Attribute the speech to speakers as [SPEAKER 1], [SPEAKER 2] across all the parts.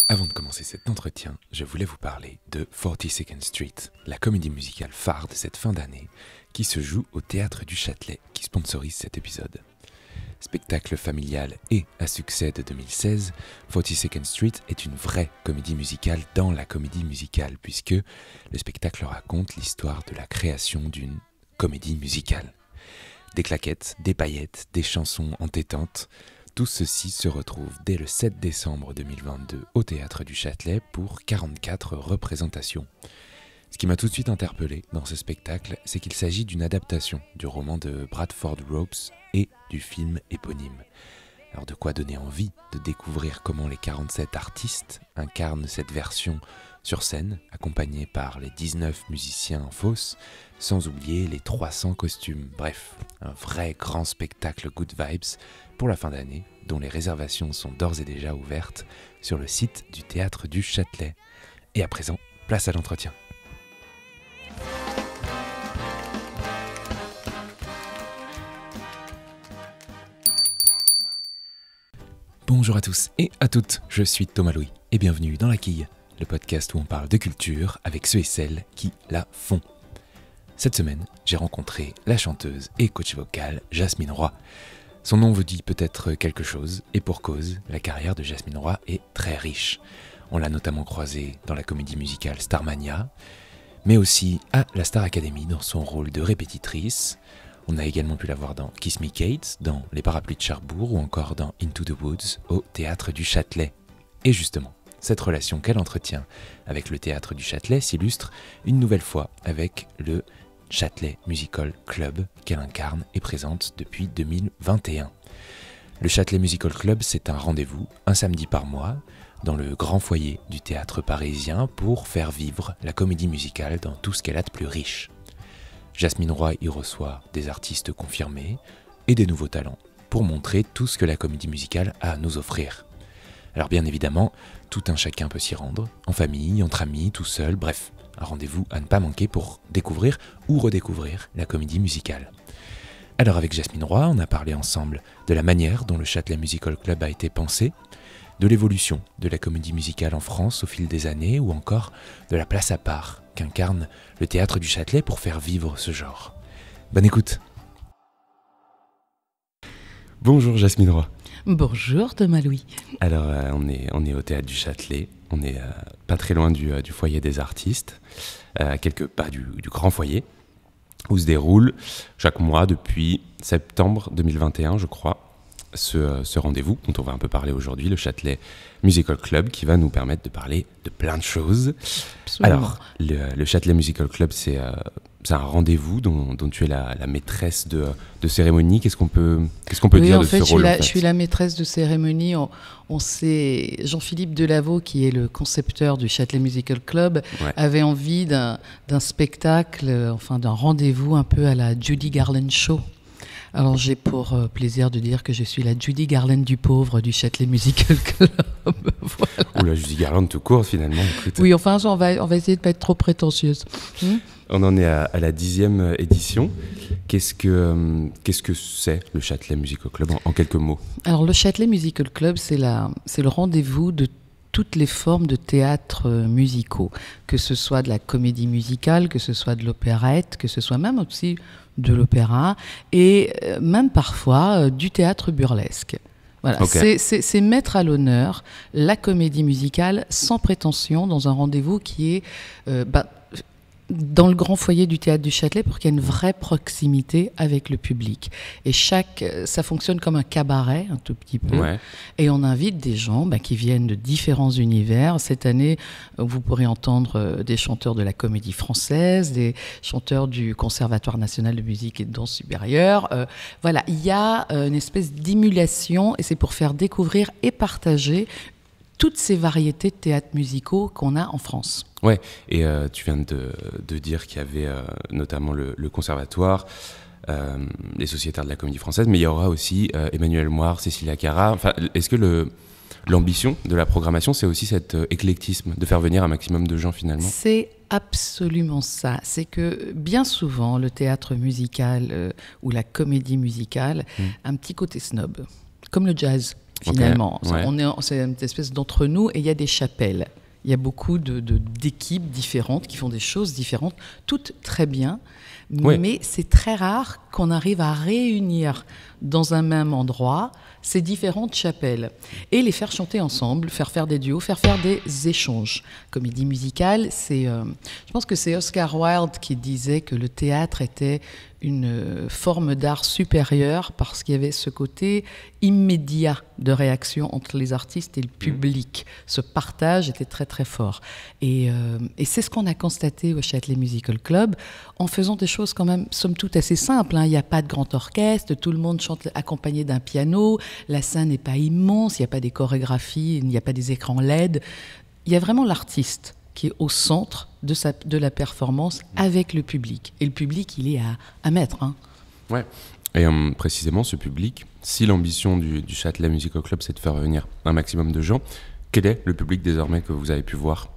[SPEAKER 1] Avant de commencer cet entretien, je voulais vous parler de 42nd Street, la comédie musicale phare de cette fin d'année qui se joue au Théâtre du Châtelet qui sponsorise cet épisode. Spectacle familial et à succès de 2016, 42nd Street est une vraie comédie musicale dans la comédie musicale puisque le spectacle raconte l'histoire de la création d'une comédie musicale. Des claquettes, des paillettes, des chansons entêtantes, tout ceci se retrouve dès le 7 décembre 2022 au Théâtre du Châtelet pour 44 représentations. Ce qui m'a tout de suite interpellé dans ce spectacle, c'est qu'il s'agit d'une adaptation du roman de Bradford Ropes et du film éponyme. Alors de quoi donner envie de découvrir comment les 47 artistes incarnent cette version sur scène, accompagnés par les 19 musiciens en fosse, sans oublier les 300 costumes. Bref, un vrai grand spectacle good vibes pour la fin d'année, dont les réservations sont d'ores et déjà ouvertes sur le site du Théâtre du Châtelet. Et à présent, place à l'entretien. Bonjour à tous et à toutes, je suis Thomas Louis et bienvenue dans La Quille, le podcast où on parle de culture avec ceux et celles qui la font. Cette semaine, j'ai rencontré la chanteuse et coach vocale Jasmine Roy. Son nom vous dit peut-être quelque chose, et pour cause, la carrière de Jasmine Roy est très riche. On l'a notamment croisée dans la comédie musicale Starmania, mais aussi à la Star Academy dans son rôle de répétitrice. On a également pu la voir dans Kiss Me Kate, dans Les Parapluies de Cherbourg ou encore dans Into the Woods au Théâtre du Châtelet. Et justement, cette relation qu'elle entretient avec le Théâtre du Châtelet s'illustre une nouvelle fois avec le Châtelet Musical Club qu'elle incarne et présente depuis 2021. Le Châtelet Musical Club, c'est un rendez-vous, un samedi par mois, dans le grand foyer du théâtre parisien pour faire vivre la comédie musicale dans tout ce qu'elle a de plus riche. Jasmine Roy y reçoit des artistes confirmés et des nouveaux talents pour montrer tout ce que la comédie musicale a à nous offrir. Alors bien évidemment, tout un chacun peut s'y rendre, en famille, entre amis, tout seul, bref, un rendez-vous à ne pas manquer pour découvrir ou redécouvrir la comédie musicale. Alors avec Jasmine Roy, on a parlé ensemble de la manière dont le Châtelet Musical Club a été pensé, de l'évolution de la comédie musicale en France au fil des années ou encore de la place à part qu'incarne le Théâtre du Châtelet pour faire vivre ce genre. Bonne écoute. Bonjour Jasmine Roy.
[SPEAKER 2] Bonjour Thomas Louis.
[SPEAKER 1] Alors on est au Théâtre du Châtelet, on est pas très loin du foyer des artistes, quelques pas du grand foyer, où se déroule chaque mois depuis septembre 2021 je crois, ce rendez-vous dont on va un peu parler aujourd'hui, le Châtelet Musical Club, qui va nous permettre de parler de plein de choses. Absolument. Alors, le Châtelet Musical Club, c'est un rendez-vous dont tu es la maîtresse de cérémonie. Qu'est-ce qu'on peut dire de ce rôle
[SPEAKER 2] je suis la maîtresse de cérémonie. On sait, Jean-Philippe Delaveau, qui est le concepteur du Châtelet Musical Club, avait envie d'un spectacle, d'un rendez-vous un peu à la Judy Garland Show. Alors j'ai pour plaisir de dire que je suis la Judy Garland du pauvre du Châtelet Musical Club. Voilà.
[SPEAKER 1] Ou la Judy Garland tout court finalement. Écoute.
[SPEAKER 2] Oui, enfin on va essayer de ne pas être trop prétentieuse.
[SPEAKER 1] On en est à la 10e édition. Qu'est-ce que c'est le Châtelet Musical Club en quelques mots?
[SPEAKER 2] Alors le Châtelet Musical Club, c'est le rendez-vous de toutes les formes de théâtre musicaux, que ce soit de la comédie musicale, que ce soit de l'opérette, que ce soit même aussi de l'opéra, et même parfois du théâtre burlesque. Voilà, okay. C'est mettre à l'honneur la comédie musicale sans prétention dans un rendez-vous qui est dans le grand foyer du Théâtre du Châtelet pour qu'il y ait une vraie proximité avec le public. Et ça fonctionne comme un cabaret, un tout petit peu. Ouais. Et on invite des gens qui viennent de différents univers. Cette année, vous pourrez entendre des chanteurs de la Comédie Française, des chanteurs du Conservatoire National de Musique et de Danse Supérieure. Voilà, il y a une espèce d'émulation et c'est pour faire découvrir et partager toutes ces variétés de théâtres musicaux qu'on a en France.
[SPEAKER 1] Ouais, et tu viens de dire qu'il y avait notamment le Conservatoire, les sociétaires de la Comédie Française, mais il y aura aussi Emmanuel Moire, Cécilia Cara. Enfin, est-ce que l'ambition de la programmation, c'est aussi cet éclectisme, de faire venir un maximum de gens finalement?
[SPEAKER 2] C'est absolument ça. C'est que bien souvent, le théâtre musical ou la comédie musicale a un petit côté snob, comme le jazz. finalement.
[SPEAKER 1] Okay. Ouais.
[SPEAKER 2] C'est une espèce d'entre-nous et il y a des chapelles. Il y a beaucoup d'équipes différentes qui font des choses différentes, toutes très bien, mais c'est très rare qu'on arrive à réunir dans un même endroit ces différentes chapelles et les faire chanter ensemble, faire des duos, faire des échanges. Comédie musicale, je pense que c'est Oscar Wilde qui disait que le théâtre était une forme d'art supérieure parce qu'il y avait ce côté immédiat de réaction entre les artistes et le public. Ce partage était très très fort. Et c'est ce qu'on a constaté au Châtelet Musical Club en faisant des choses quand même, somme toute, assez simples. Il n'y a pas de grand orchestre, tout le monde chante accompagné d'un piano, la scène n'est pas immense, il n'y a pas des chorégraphies, il n'y a pas des écrans LED. Il y a vraiment l'artiste qui est au centre de la performance avec le public. Et le public, il est à mettre. Hein.
[SPEAKER 1] Ouais. Et précisément, ce public, si l'ambition du Châtelet Musical Club, c'est de faire venir un maximum de gens, quel est le public désormais que vous avez pu voir ?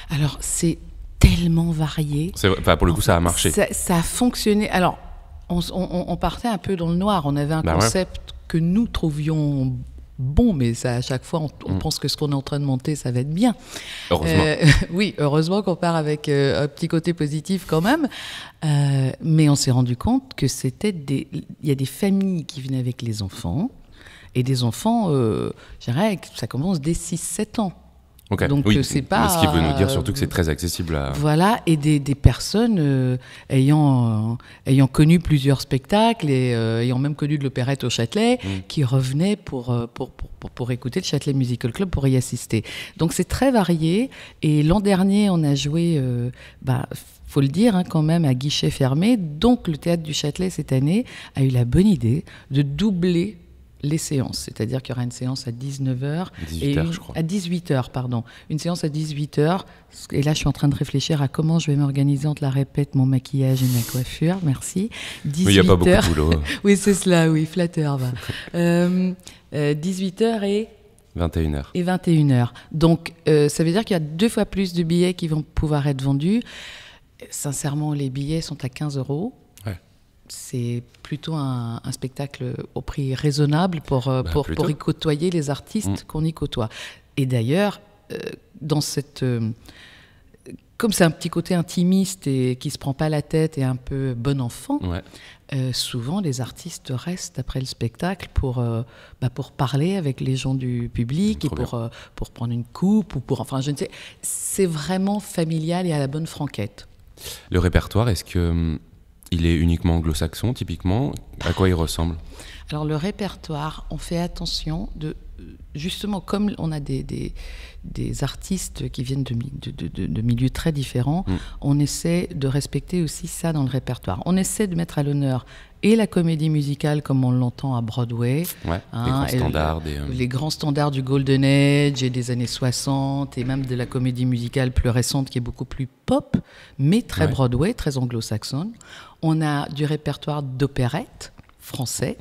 [SPEAKER 2] Alors, c'est tellement varié.
[SPEAKER 1] Pour le coup, ça a marché.
[SPEAKER 2] Ça a fonctionné. Alors, on partait un peu dans le noir. On avait un concept que nous trouvions bon, mais ça, à chaque fois, on pense que ce qu'on est en train de monter, ça va être bien.
[SPEAKER 1] Heureusement.
[SPEAKER 2] Oui, heureusement qu'on part avec un petit côté positif quand même. Mais on s'est rendu compte que il y a des familles qui venaient avec les enfants, et des enfants, je dirais, ça commence dès 6-7 ans.
[SPEAKER 1] Okay.
[SPEAKER 2] Donc
[SPEAKER 1] oui,
[SPEAKER 2] c'est pas.
[SPEAKER 1] Ce qui veut nous dire surtout que c'est très accessible à.
[SPEAKER 2] Voilà, et des personnes ayant connu plusieurs spectacles et ayant même connu de l'opérette au Châtelet, qui revenaient pour écouter le Châtelet Musical Club, pour y assister. Donc c'est très varié. Et l'an dernier, on a joué, faut le dire quand même, à guichet fermé. Donc le Théâtre du Châtelet cette année a eu la bonne idée de doubler les séances, c'est-à-dire qu'il y aura une séance à 19h
[SPEAKER 1] 18h, je crois.
[SPEAKER 2] À 18h, pardon. Une séance à 18h. Et là, je suis en train de réfléchir à comment je vais m'organiser entre la répète, mon maquillage et ma coiffure. Merci. 18h.
[SPEAKER 1] Il n'y a pas beaucoup de boulot.
[SPEAKER 2] Oui, c'est cela, oui, flatteur. 18h et
[SPEAKER 1] 21h.
[SPEAKER 2] Et 21h. Donc, ça veut dire qu'il y a 2 fois plus de billets qui vont pouvoir être vendus. Sincèrement, les billets sont à 15 €. C'est plutôt un spectacle au prix raisonnable pour y côtoyer les artistes qu'on y côtoie. Et d'ailleurs, comme c'est un petit côté intimiste et qui ne se prend pas la tête et un peu bon enfant, souvent les artistes restent après le spectacle pour parler avec les gens du public et pour prendre une coupe. Je ne sais, c'est vraiment familial et à la bonne franquette.
[SPEAKER 1] Le répertoire, est-ce que... il est uniquement anglo-saxon, typiquement. À quoi il ressemble ?
[SPEAKER 2] Alors, le répertoire, on fait attention justement, comme on a des artistes qui viennent de milieux très différents, on essaie de respecter aussi ça dans le répertoire. On essaie de mettre à l'honneur et la comédie musicale comme on l'entend à Broadway. Les grands standards du Golden Age et des années 60, et même de la comédie musicale plus récente qui est beaucoup plus pop, mais très Broadway, très anglo-saxonne. On a du répertoire d'opérette français,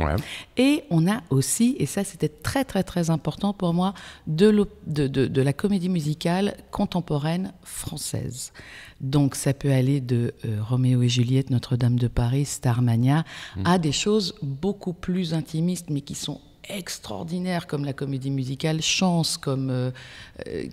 [SPEAKER 2] et on a aussi, et ça c'était très très très important pour moi, de la comédie musicale contemporaine française. Donc ça peut aller de Roméo et Juliette, Notre-Dame de Paris, Starmania, à des choses beaucoup plus intimistes, mais qui sont extraordinaires, comme la comédie musicale Chance,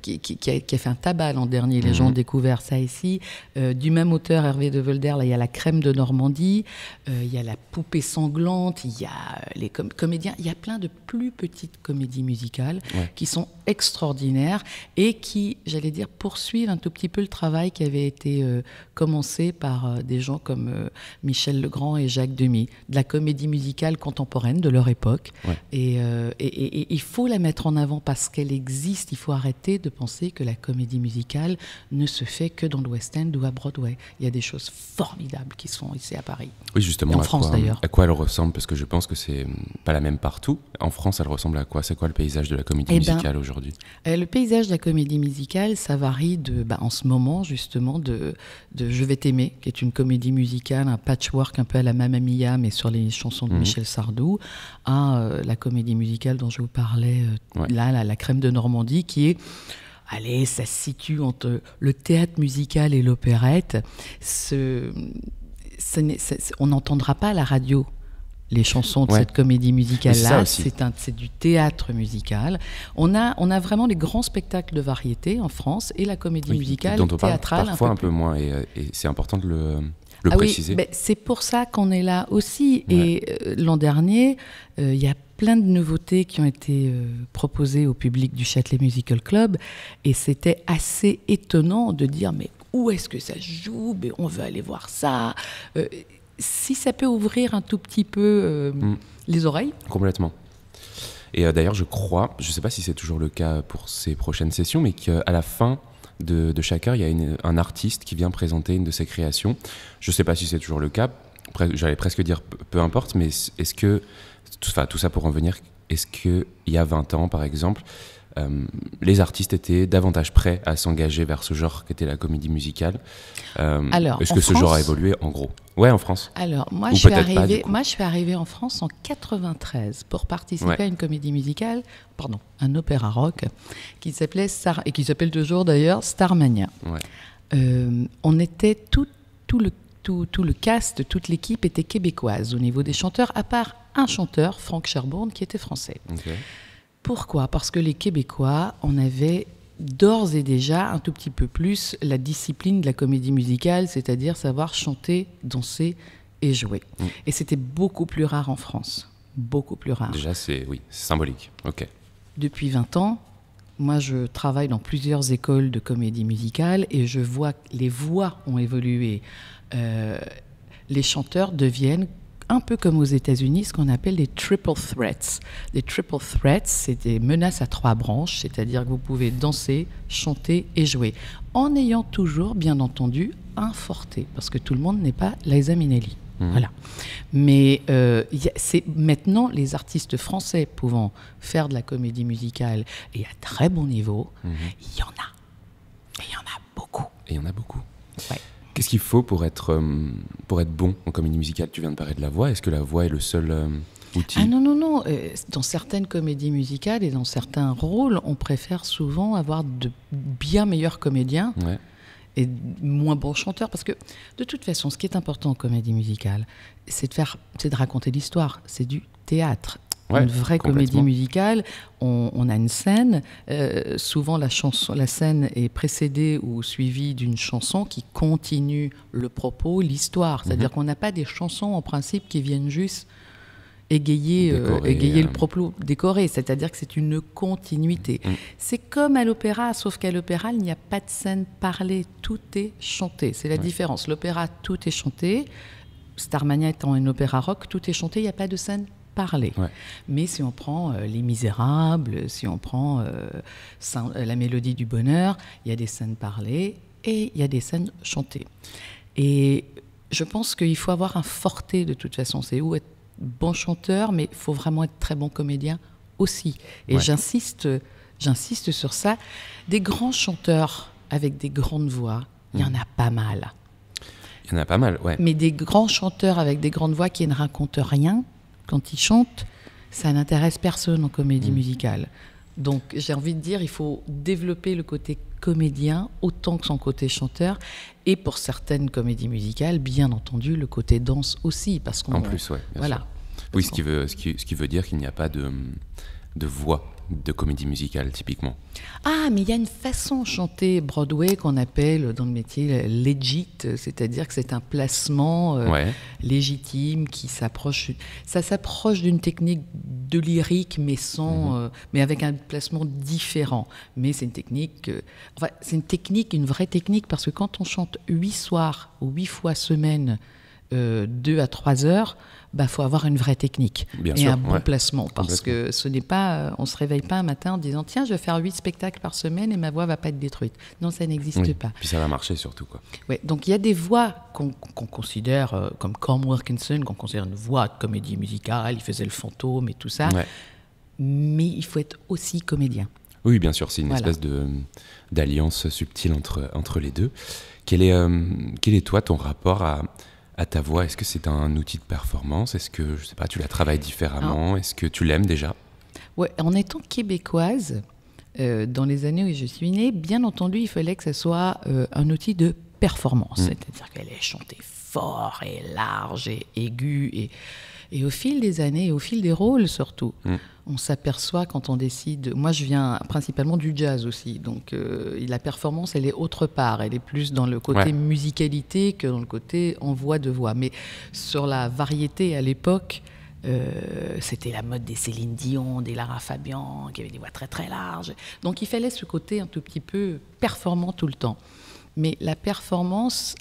[SPEAKER 2] qui a fait un tabac l'an dernier. Les gens ont découvert ça ici. Du même auteur, Hervé de Volder, là, il y a La Crème de Normandie, il y a La Poupée sanglante, il y a les comédiens, il y a plein de plus petites comédies musicales qui sont extraordinaires et qui, j'allais dire, poursuivent un tout petit peu le travail qui avait été commencé par des gens comme Michel Legrand et Jacques Demy, de la comédie musicale contemporaine de leur époque. Et il faut la mettre en avant parce qu'elle existe. Il faut arrêter de penser que la comédie musicale ne se fait que dans le West End ou à Broadway. Il y a des choses formidables qui se font ici à Paris.
[SPEAKER 1] Oui, justement.
[SPEAKER 2] Et en France d'ailleurs.
[SPEAKER 1] À quoi elle ressemble ? Parce que je pense que c'est pas la même partout. En France, elle ressemble à quoi ? C'est quoi le paysage de la comédie musicale aujourd'hui ?
[SPEAKER 2] Le paysage de la comédie musicale, ça varie en ce moment justement de Je vais t'aimer, qui est une comédie musicale, un patchwork un peu à la Mamma Mia, mais sur les chansons de Michel Sardou, à la comédie musicale dont je vous parlais, la Crème de Normandie, qui est... Allez, ça se situe entre le théâtre musical et l'opérette. On n'entendra pas à la radio les chansons de cette comédie musicale-là. C'est du théâtre musical. On a vraiment des grands spectacles de variété en France et la comédie musicale
[SPEAKER 1] dont on
[SPEAKER 2] théâtrale.
[SPEAKER 1] Parle parfois un peu moins et c'est important de le préciser.
[SPEAKER 2] Oui, c'est pour ça qu'on est là aussi. Et l'an dernier, il y a plein de nouveautés qui ont été proposées au public du Châtelet Musical Club et c'était assez étonnant de dire mais où est-ce que ça se joue? Mais on veut aller voir ça. Si ça peut ouvrir un tout petit peu les oreilles.
[SPEAKER 1] Complètement. Et d'ailleurs, je ne sais pas si c'est toujours le cas pour ces prochaines sessions, mais qu'à la fin de chaque heure, il y a un artiste qui vient présenter une de ses créations. Je ne sais pas si c'est toujours le cas. J'allais presque dire peu importe, mais est-ce que, tout ça pour en venir, est-ce qu'il y a 20 ans, par exemple, les artistes étaient davantage prêts à s'engager vers ce genre qu'était la comédie musicale.
[SPEAKER 2] Alors,
[SPEAKER 1] est-ce que ce genre a évolué, en gros? Ouais, en France.
[SPEAKER 2] Alors, moi, je suis arrivée en France en 93 pour participer à une comédie musicale, un opéra rock, qui s'appelait et qui s'appelle toujours d'ailleurs Starmania. On était tout le cast, toute l'équipe était québécoise au niveau des chanteurs, à part un chanteur, Franck Cherbourne, qui était français. Pourquoi? Parce que les Québécois, on avait d'ores et déjà un tout petit peu plus la discipline de la comédie musicale, c'est-à-dire savoir chanter, danser et jouer. Et c'était beaucoup plus rare en France, beaucoup plus rare.
[SPEAKER 1] Déjà, c'est symbolique. Ok.
[SPEAKER 2] Depuis 20 ans, moi je travaille dans plusieurs écoles de comédie musicale et je vois que les voix ont évolué. Les chanteurs deviennent un peu comme aux États-Unis, ce qu'on appelle des triple threats. Les triple threats, c'est des menaces à 3 branches, c'est-à-dire que vous pouvez danser, chanter et jouer, en ayant toujours, bien entendu, un forté, parce que tout le monde n'est pas Liza Minnelli. Voilà. Mais c'est maintenant les artistes français pouvant faire de la comédie musicale et à très bon niveau, il y en a. Et il y en a beaucoup.
[SPEAKER 1] Et il y en a beaucoup.
[SPEAKER 2] Ouais.
[SPEAKER 1] Qu'est-ce qu'il faut pour être bon en comédie musicale? Tu viens de parler de la voix. Est-ce que la voix est le seul outil?
[SPEAKER 2] Ah non. Dans certaines comédies musicales et dans certains rôles, on préfère souvent avoir de bien meilleurs comédiens et de moins bons chanteurs. Parce que de toute façon, ce qui est important en comédie musicale, c'est de raconter l'histoire. C'est du théâtre. Une vraie comédie musicale, on a une scène, souvent la scène est précédée ou suivie d'une chanson qui continue le propos, l'histoire. C'est-à-dire qu'on n'a pas des chansons en principe qui viennent juste égayer le propos, décorer. C'est-à-dire que c'est une continuité. C'est comme à l'opéra, sauf qu'à l'opéra, il n'y a pas de scène parlée, tout est chanté. C'est la différence. L'opéra, tout est chanté. Starmania étant un opéra rock, tout est chanté, il n'y a pas de scène parler. Mais si on prend Les Misérables, si on prend La Mélodie du Bonheur, il y a des scènes parlées et il y a des scènes chantées. Et je pense qu'il faut avoir un forté de toute façon. C'est où être bon chanteur, mais il faut vraiment être très bon comédien aussi. Et j'insiste sur ça. Des grands chanteurs avec des grandes voix, il y en a pas mal.
[SPEAKER 1] Il y en a pas mal,
[SPEAKER 2] Mais des grands chanteurs avec des grandes voix qui ne racontent rien, quand ils chantent, ça n'intéresse personne en comédie musicale. Donc j'ai envie de dire, il faut développer le côté comédien autant que son côté chanteur. Et pour certaines comédies musicales, bien entendu, le côté danse aussi. Parce qu'en
[SPEAKER 1] plus, bien sûr. Oui, ce qui veut dire qu'il n'y a pas de voix de comédie musicale, typiquement.
[SPEAKER 2] Ah, mais il y a une façon de chanter Broadway qu'on appelle dans le métier legit, c'est-à-dire que c'est un placement légitime qui s'approche d'une technique de lyrique, mais mais avec un placement différent. Mais c'est une technique, une vraie technique, parce que quand on chante 8 soirs ou 8 fois semaine, 2 à 3 heures, faut avoir une vraie technique un bon placement, parce que ce n'est pas, on se réveille pas un matin en disant tiens, je vais faire 8 spectacles par semaine et ma voix va pas être détruite. Non, ça n'existe pas.
[SPEAKER 1] Puis ça va marcher surtout, quoi.
[SPEAKER 2] Donc il y a des voix qu'on considère comme Wilkinson, qu'on considère une voix de comédie musicale, il faisait le fantôme et tout ça, mais il faut être aussi comédien.
[SPEAKER 1] Oui, bien sûr, c'est une espèce d'alliance subtile entre les deux. Quel est toi ton rapport à ta voix? Est-ce que c'est un outil de performance? Est-ce que, je sais pas, tu la travailles différemment? Est-ce que tu l'aimes déjà?
[SPEAKER 2] En étant québécoise, dans les années où je suis née, bien entendu, il fallait que ce soit un outil de performance. C'est-à-dire qu'elle est chantée fort et large et aiguë. Et au fil des années, et au fil des rôles surtout, on s'aperçoit quand on décide... Moi, je viens principalement du jazz aussi, donc la performance, elle est autre part. Elle est plus dans le côté musicalité que dans le côté envoi de voix. Mais sur la variété à l'époque, c'était la mode des Céline Dion, des Lara Fabian, qui avaient des voix très très larges. Donc il fallait ce côté un tout petit peu performant tout le temps. Mais la performance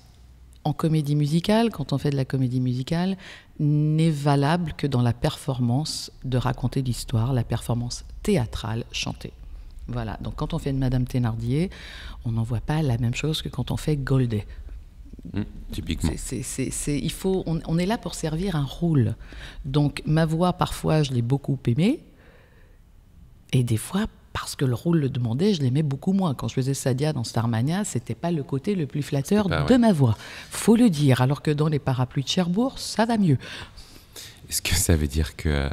[SPEAKER 2] en comédie musicale, quand on fait de la comédie musicale, n'est valable que dans la performance de raconter l'histoire, la performance théâtrale chantée. Voilà, donc quand on fait une Madame Thénardier, on n'en voit pas la même chose que quand on fait Goldet.
[SPEAKER 1] Typiquement.
[SPEAKER 2] On est là pour servir un rôle. Donc ma voix, parfois, je l'ai beaucoup aimée, et des fois, parce que le rôle le demandait, je l'aimais beaucoup moins. Quand je faisais Sadia dans Starmania, c'était pas le côté le plus flatteur de ma voix. Faut le dire. Alors que dans Les Parapluies de Cherbourg, ça va mieux.
[SPEAKER 1] Est-ce que ça veut dire que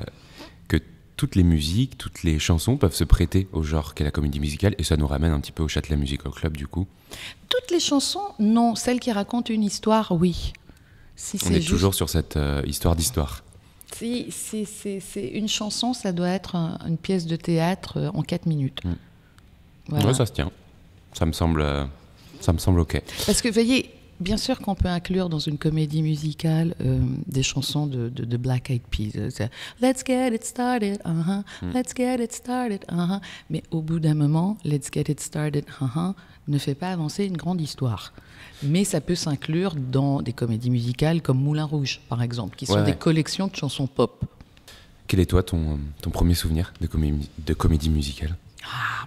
[SPEAKER 1] toutes les musiques, toutes les chansons peuvent se prêter au genre qu'est la comédie musicale, et ça nous ramène un petit peu au Châtelet Musical Club du coup?
[SPEAKER 2] Toutes les chansons, non. Celles qui racontent une histoire, oui.
[SPEAKER 1] On est toujours sur cette histoire d'histoire.
[SPEAKER 2] Si c'est une chanson, ça doit être une pièce de théâtre en 4 minutes.
[SPEAKER 1] Voilà. Ouais, ça se tient. Ça me semble OK.
[SPEAKER 2] Parce que, voyez, bien sûr qu'on peut inclure dans une comédie musicale des chansons de Black Eyed Peas. Let's get it started, let's get it started, Mais au bout d'un moment, let's get it started, ne fait pas avancer une grande histoire. Mais ça peut s'inclure dans des comédies musicales comme Moulin Rouge, par exemple, qui sont des collections de chansons pop.
[SPEAKER 1] Quel est toi ton premier souvenir de comédie musicale?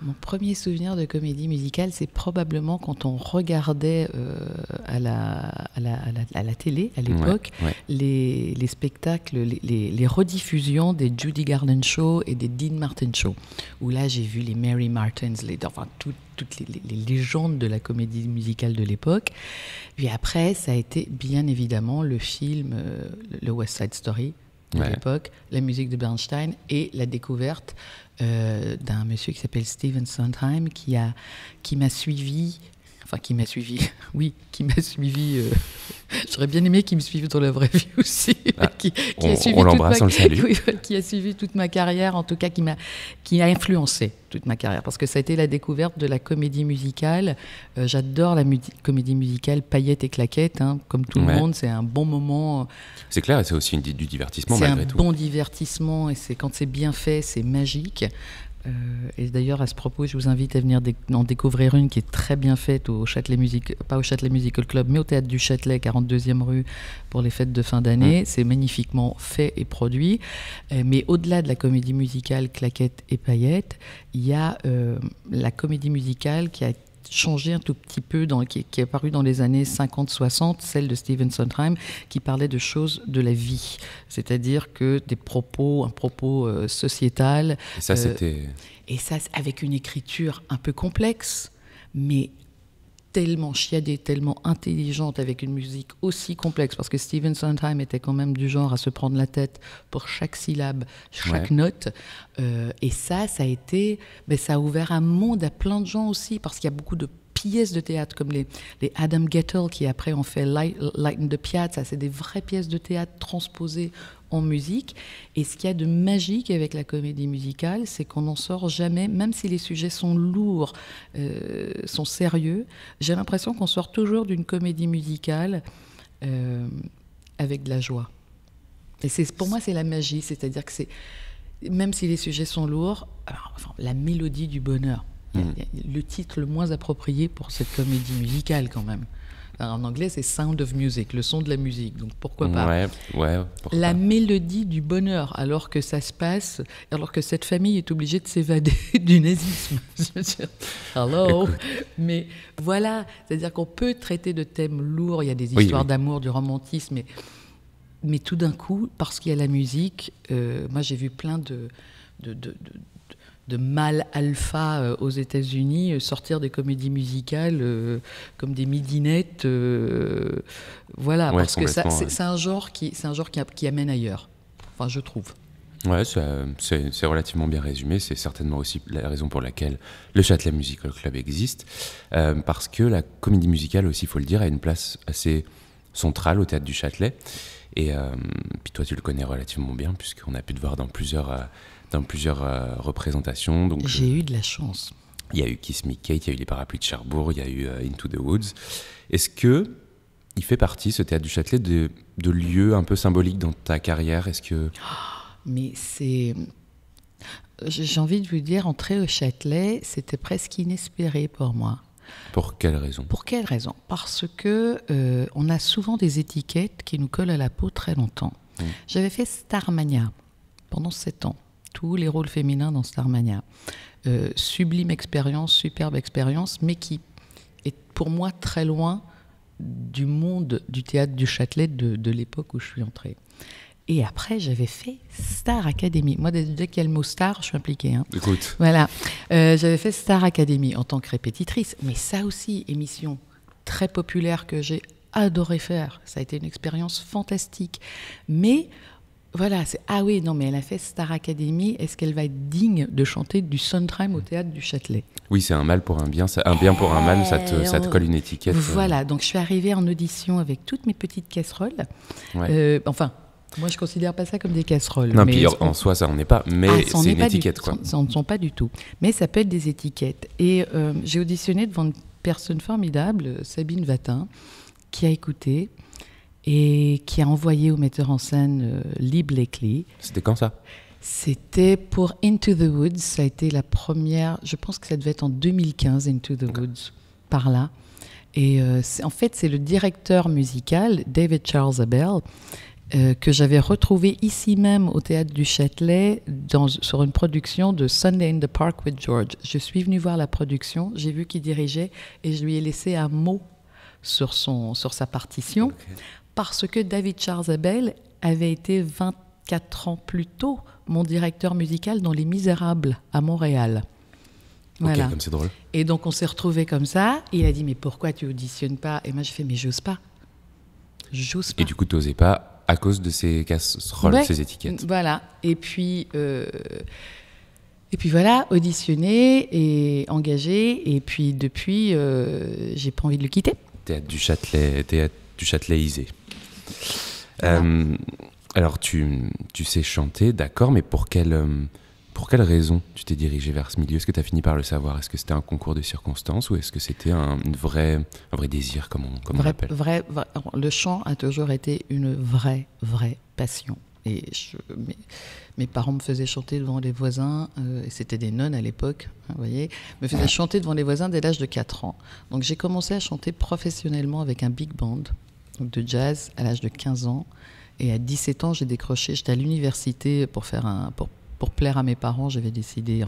[SPEAKER 2] Mon premier souvenir de comédie musicale, c'est probablement quand on regardait à la télé, à l'époque, les spectacles, les rediffusions des Judy Garland Show et des Dean Martin Show, où là j'ai vu les Mary Martins, toutes les légendes de la comédie musicale de l'époque. Puis après, ça a été bien évidemment le film, le West Side Story de l'époque, la musique de Bernstein et la découverte d'un monsieur qui s'appelle Stephen Sondheim qui m'a suivi. J'aurais bien aimé qu'il me suive dans la vraie vie aussi.
[SPEAKER 1] On l'embrasse, on le salue.
[SPEAKER 2] Qui a suivi toute ma carrière, en tout cas qui a influencé toute ma carrière, parce que ça a été la découverte de la comédie musicale. J'adore la comédie musicale paillettes et claquettes, comme tout le monde, c'est un bon moment.
[SPEAKER 1] C'est clair, et c'est aussi du divertissement malgré tout.
[SPEAKER 2] C'est un bon divertissement, et quand c'est bien fait, c'est magique. Et d'ailleurs, à ce propos, je vous invite à venir en découvrir une qui est très bien faite pas au Châtelet Musical Club, mais au Théâtre du Châtelet, 42e rue, pour les fêtes de fin d'année. C'est magnifiquement fait et produit. Mais au-delà de la comédie musicale claquettes et paillettes, il y a la comédie musicale qui a changé un tout petit peu, qui est apparue dans les années 50-60, celle de Stephen Sondheim, qui parlait de choses de la vie, c'est-à-dire que un propos sociétal.
[SPEAKER 1] Et ça,
[SPEAKER 2] Et ça, avec une écriture un peu complexe, mais tellement chiadée, tellement intelligente, avec une musique aussi complexe, parce que Stephen Sondheim était quand même du genre à se prendre la tête pour chaque syllabe, chaque note. Et ça a ouvert un monde à plein de gens aussi, parce qu'il y a beaucoup de pièces de théâtre, comme les Adam Gettle, qui après ont fait Light in the Piazza. C'est des vraies pièces de théâtre transposées en musique. Et ce qu'il y a de magique avec la comédie musicale, c'est qu'on n'en sort jamais, même si les sujets sont lourds, sont sérieux. J'ai l'impression qu'on sort toujours d'une comédie musicale avec de la joie. Et pour moi, c'est la magie. C'est-à-dire que même si les sujets sont lourds, la mélodie du bonheur. Le titre le moins approprié pour cette comédie musicale quand même. En anglais, c'est Sound of Music, le son de la musique. Donc pourquoi pas la mélodie du bonheur, alors que ça se passe, alors que cette famille est obligée de s'évader du nazisme. Hello. Mais voilà, c'est-à-dire qu'on peut traiter de thèmes lourds. Il y a des histoires d'amour, du romantisme, mais tout d'un coup, parce qu'il y a la musique, moi j'ai vu plein de mâles alpha aux États-Unis sortir des comédies musicales comme des midinettes, parce que c'est un genre qui amène ailleurs. Enfin, je trouve.
[SPEAKER 1] Ouais, c'est relativement bien résumé. C'est certainement aussi la raison pour laquelle le Châtelet Musical Club existe, parce que la comédie musicale aussi, il faut le dire, a une place assez centrale au Théâtre du Châtelet. Et puis toi, tu le connais relativement bien, puisqu'on a pu te voir dans plusieurs représentations. Donc,
[SPEAKER 2] j'ai eu de la chance.
[SPEAKER 1] Il y a eu Kiss Me Kate, il y a eu les Parapluies de Cherbourg, il y a eu Into the Woods. Est-ce que il fait partie, ce théâtre du Châtelet, de lieux un peu symboliques dans ta carrière? Est-ce que...
[SPEAKER 2] Mais c'est... J'ai envie de vous dire, entrer au Châtelet, c'était presque inespéré pour moi.
[SPEAKER 1] Pour quelle raison?
[SPEAKER 2] Pour quelle raison? Parce que on a souvent des étiquettes qui nous collent à la peau très longtemps. J'avais fait Starmania pendant 7 ans. Tous les rôles féminins dans Starmania. Sublime expérience, superbe expérience, mais qui est pour moi très loin du monde du théâtre du Châtelet de l'époque où je suis entrée. Et après, j'avais fait Star Academy. Moi, dès qu'il y a le mot star, je suis impliquée. Hein.
[SPEAKER 1] Écoute.
[SPEAKER 2] Voilà. J'avais fait Star Academy en tant que répétitrice. Mais ça aussi, émission très populaire que j'ai adoré faire. Ça a été une expérience fantastique. Mais... voilà, ah oui, non, mais elle a fait Star Academy. Est-ce qu'elle va être digne de chanter du Sondheim au théâtre du Châtelet?
[SPEAKER 1] Oui, c'est un mal pour un bien, un bien pour un mal, ça te colle une étiquette.
[SPEAKER 2] Voilà, donc je suis arrivée en audition avec toutes mes petites casseroles. Ouais. Enfin, moi je considère pas ça comme des casseroles.
[SPEAKER 1] Non, mais puis en soi, ça n'en est pas, mais c'est une étiquette, quoi.
[SPEAKER 2] Ça ne sont pas du tout, mais ça peut être des étiquettes. Et j'ai auditionné devant une personne formidable, Sabine Vatin, qui a écouté... et qui a envoyé au metteur en scène Lee Blakely.
[SPEAKER 1] C'était quand ça?
[SPEAKER 2] C'était pour Into the Woods. Ça a été la première, je pense que ça devait être en 2015, Into the Woods, par là. Et en fait, c'est le directeur musical, David Charles Abel, que j'avais retrouvé ici même au Théâtre du Châtelet sur une production de Sunday in the Park with George. Je suis venue voir la production, j'ai vu qu'il dirigeait et je lui ai laissé un mot sur sa partition. Okay. Parce que David Charles Abel avait été 24 ans plus tôt mon directeur musical dans Les Misérables à Montréal. Voilà.
[SPEAKER 1] Ok, comme c'est drôle.
[SPEAKER 2] Et donc on s'est retrouvés comme ça. Il a dit mais pourquoi tu auditionnes pas? Et moi j'ai fait mais j'ose pas. J'ose pas.
[SPEAKER 1] Et du coup tu n'osais pas à cause de ces casseroles,
[SPEAKER 2] ouais,
[SPEAKER 1] ces étiquettes.
[SPEAKER 2] Voilà. Et puis voilà, auditionné et engagé. Et puis depuis, j'ai pas envie de le quitter.
[SPEAKER 1] Théâtre du Châtelet-isé.
[SPEAKER 2] Voilà.
[SPEAKER 1] Alors, tu sais chanter, d'accord, mais pour quelle raison tu t'es dirigée vers ce milieu? Est-ce que tu as fini par le savoir? Est-ce que c'était un concours de circonstances ou est-ce que c'était un vrai désir, comme on l'appelle?
[SPEAKER 2] Le chant a toujours été une vraie passion. Et mes parents me faisaient chanter devant les voisins, et c'était des nonnes à l'époque, hein, vous voyez, me faisaient chanter devant les voisins dès l'âge de 4 ans. Donc j'ai commencé à chanter professionnellement avec un big band de jazz à l'âge de 15 ans. Et à 17 ans, j'ai décroché, j'étais à l'université pour plaire à mes parents, ils avaient décidé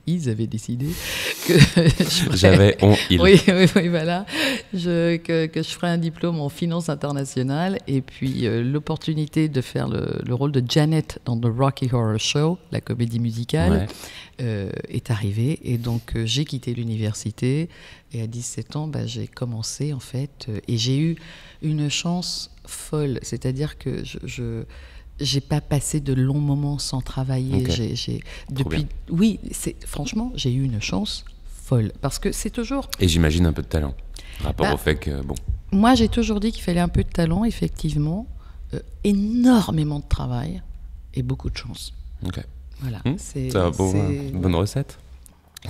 [SPEAKER 2] ils avaient décidé que Oui, voilà, que je ferais un diplôme en finance internationale et puis l'opportunité de faire le rôle de Janet dans The Rocky Horror Show, la comédie musicale, est arrivée et donc j'ai quitté l'université et à 17 ans, j'ai commencé en fait et j'ai eu une chance folle, c'est-à-dire que j'ai pas passé de longs moments sans travailler.
[SPEAKER 1] Okay.
[SPEAKER 2] Franchement, j'ai eu une chance folle parce que c'est toujours.
[SPEAKER 1] Et j'imagine un peu de talent, rapport au fait que bon.
[SPEAKER 2] Moi, j'ai toujours dit qu'il fallait un peu de talent, effectivement, énormément de travail et beaucoup de chance.
[SPEAKER 1] Ok.
[SPEAKER 2] Voilà.
[SPEAKER 1] C'est une bonne recette.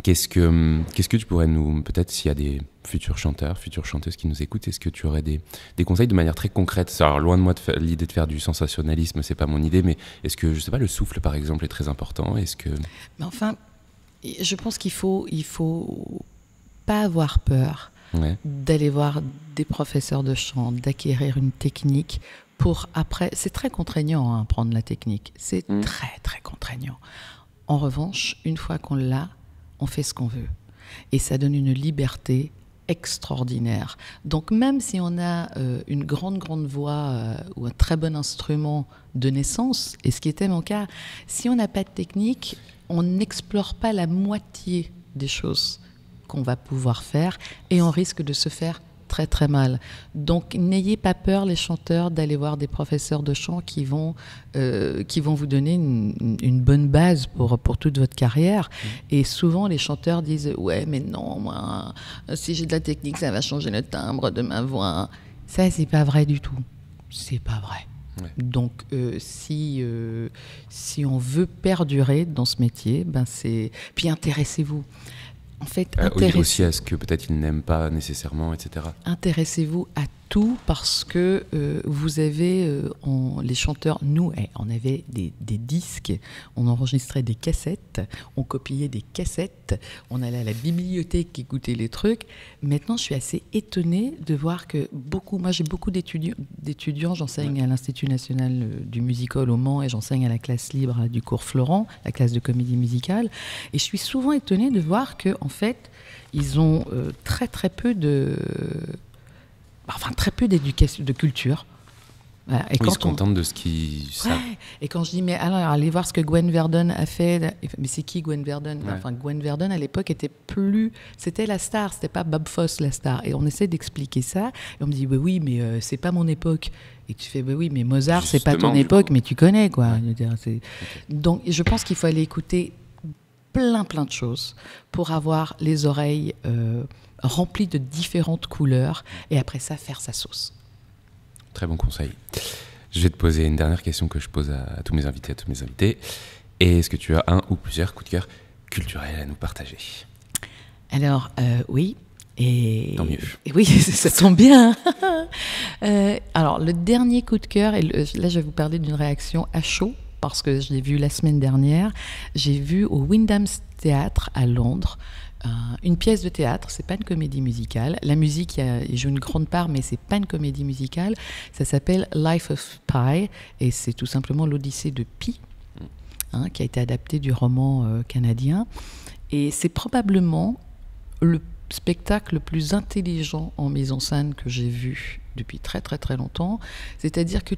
[SPEAKER 1] Qu'est-ce que tu pourrais nous, peut-être s'il y a des futurs chanteurs, futures chanteuses qui nous écoutent, est-ce que tu aurais des conseils de manière très concrète? Alors loin de moi l'idée de faire du sensationnalisme, c'est pas mon idée, mais est-ce que, je sais pas, le souffle par exemple est très important? Est-ce que...
[SPEAKER 2] Mais enfin, je pense qu'il faut pas avoir peur d'aller voir des professeurs de chant, d'acquérir une technique pour après. C'est très contraignant apprendre la technique, c'est très très contraignant. En revanche, une fois qu'on l'a, on fait ce qu'on veut. Et ça donne une liberté extraordinaire. Donc même si on a une grande voix ou un très bon instrument de naissance, et ce qui était mon cas, si on n'a pas de technique, on n'explore pas la moitié des choses qu'on va pouvoir faire et on risque de se faire très très mal. Donc n'ayez pas peur les chanteurs d'aller voir des professeurs de chant qui vont vous donner une bonne base pour toute votre carrière. Et souvent les chanteurs disent ouais mais non, moi si j'ai de la technique ça va changer le timbre de ma voix. Ça c'est pas vrai du tout. c'est pas vrai.
[SPEAKER 1] Ouais.
[SPEAKER 2] Donc, si on veut perdurer dans ce métier, puis intéressez-vous. En fait,
[SPEAKER 1] Oui, aussi à ce que peut-être ils n'aiment pas nécessairement, etc.
[SPEAKER 2] Intéressez-vous à tout parce que vous avez, les chanteurs, nous, on avait des disques, on enregistrait des cassettes, on copiait des cassettes, on allait à la bibliothèque écouter les trucs. Maintenant, je suis assez étonnée de voir que moi j'ai beaucoup d'étudiants, j'enseigne à l'Institut national du musical au Mans et j'enseigne à la classe libre du cours Florent, la classe de comédie musicale, et je suis souvent étonnée de voir que en fait, ils ont très peu d'éducation, de culture. Voilà. Et
[SPEAKER 1] ils se contentent de ce qu'ils savent.
[SPEAKER 2] Et quand je dis, mais alors, allez voir ce que Gwen Verdon a fait. Mais c'est qui Gwen Verdon ? Enfin, Gwen Verdon, à l'époque, c'était la star, c'était pas Bob Fosse la star. Et on essaie d'expliquer ça. Et on me dit, oui, mais c'est pas mon époque. Et tu fais, oui, mais Mozart, c'est pas ton époque, mais tu connais, quoi. Ouais. Donc, je pense qu'il faut aller écouter plein de choses pour avoir les oreilles remplies de différentes couleurs et après ça, faire sa sauce.
[SPEAKER 1] Très bon conseil. Je vais te poser une dernière question que je pose à tous mes invités, à tous mes invités. Est-ce que tu as un ou plusieurs coups de cœur culturels à nous partager ?
[SPEAKER 2] Alors, oui.
[SPEAKER 1] Tant mieux.
[SPEAKER 2] Et oui, ça tombe bien. Alors, le dernier coup de cœur, là, je vais vous parler d'une réaction à chaud, parce que je l'ai vu la semaine dernière. J'ai vu au Wyndham's Theatre à Londres une pièce de théâtre, c'est pas une comédie musicale. La musique il joue une grande part, mais c'est pas une comédie musicale. Ça s'appelle Life of Pi et c'est tout simplement l'Odyssée de Pi, qui a été adapté du roman canadien. Et c'est probablement le spectacle le plus intelligent en mise en scène que j'ai vu depuis très longtemps. C'est-à-dire que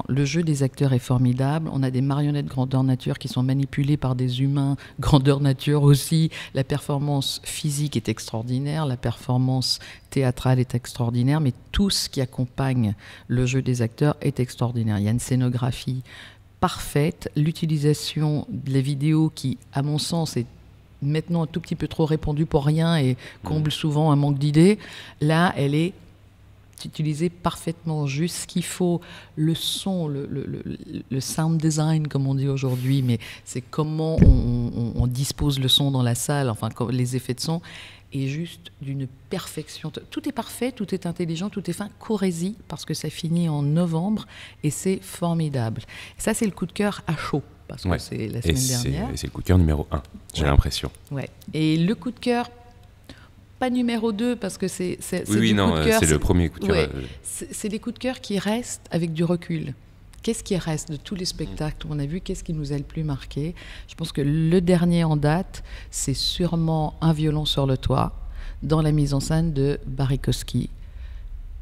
[SPEAKER 2] le jeu des acteurs est formidable. On a des marionnettes grandeur nature qui sont manipulées par des humains grandeur nature aussi. La performance physique est extraordinaire, la performance théâtrale est extraordinaire, mais tout ce qui accompagne le jeu des acteurs est extraordinaire. Il y a une scénographie parfaite, l'utilisation de la vidéo qui, à mon sens, est maintenant un tout petit peu trop répandue pour rien et comble souvent un manque d'idées. Là, elle est utilisé parfaitement juste ce qu'il faut, le son, le sound design comme on dit aujourd'hui, mais c'est comment on dispose le son dans la salle, enfin les effets de son, est juste d'une perfection. Tout est parfait, tout est intelligent, tout est fin. Courez-y parce que ça finit en novembre et c'est formidable. Et ça, c'est le coup de cœur à chaud parce que c'est la semaine dernière.
[SPEAKER 1] Et c'est le coup de cœur numéro 1, j'ai l'impression.
[SPEAKER 2] Ouais. Et le coup de cœur pas numéro 2 parce que c'est
[SPEAKER 1] c'est
[SPEAKER 2] le
[SPEAKER 1] premier coup de cœur.
[SPEAKER 2] C'est des coups de cœur qui restent avec du recul. Qu'est-ce qui reste de tous les spectacles où on a vu, qu'est-ce qui nous a le plus marqué ? Je pense que le dernier en date, c'est sûrement Un violon sur le toit, dans la mise en scène de Barikowski,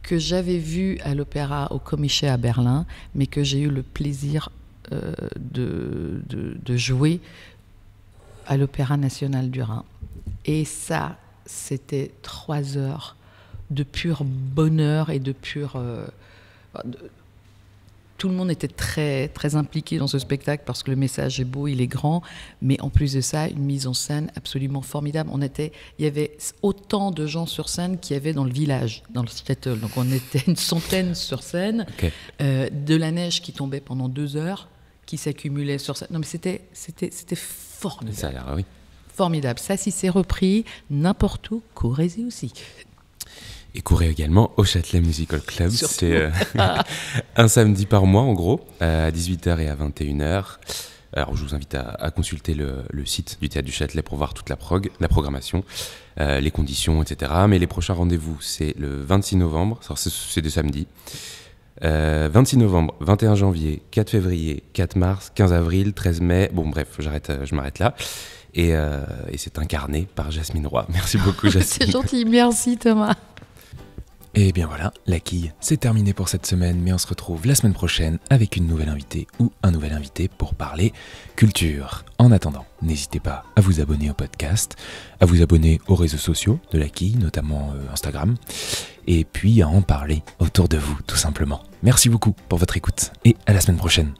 [SPEAKER 2] que j'avais vu à l'opéra au Comiché à Berlin, mais que j'ai eu le plaisir de jouer à l'Opéra national du Rhin. Et ça, c'était 3 heures de pur bonheur et de pur... tout le monde était très impliqué dans ce spectacle parce que le message est beau, il est grand, mais en plus de ça, une mise en scène absolument formidable. Il y avait autant de gens sur scène qu'il y avait dans le village, dans le Seattle. Donc on était une centaine sur scène, de la neige qui tombait pendant 2 heures, qui s'accumulait sur scène. Non mais c'était formidable.
[SPEAKER 1] Ça a l'air, oui.
[SPEAKER 2] Formidable. Ça, si c'est repris, n'importe où, courez-y aussi.
[SPEAKER 1] Et courez également au Châtelet Musical Club. C'est un samedi par mois, en gros, à 18h et à 21h. Alors, je vous invite à consulter le site du Théâtre du Châtelet pour voir toute la programmation, les conditions, etc. Mais les prochains rendez-vous, c'est le 26 novembre, c'est des samedis. 26 novembre, 21 janvier, 4 février, 4 mars, 15 avril, 13 mai. Bon, bref, je m'arrête là. Et c'est incarné par Jasmine Roy. Merci beaucoup, Jasmine.
[SPEAKER 2] C'est gentil, merci Thomas.
[SPEAKER 1] Et bien voilà, la quille, c'est terminé pour cette semaine, mais on se retrouve la semaine prochaine avec une nouvelle invitée ou un nouvel invité pour parler culture. En attendant, n'hésitez pas à vous abonner au podcast, à vous abonner aux réseaux sociaux de la quille, notamment Instagram, et puis à en parler autour de vous, tout simplement. Merci beaucoup pour votre écoute et à la semaine prochaine.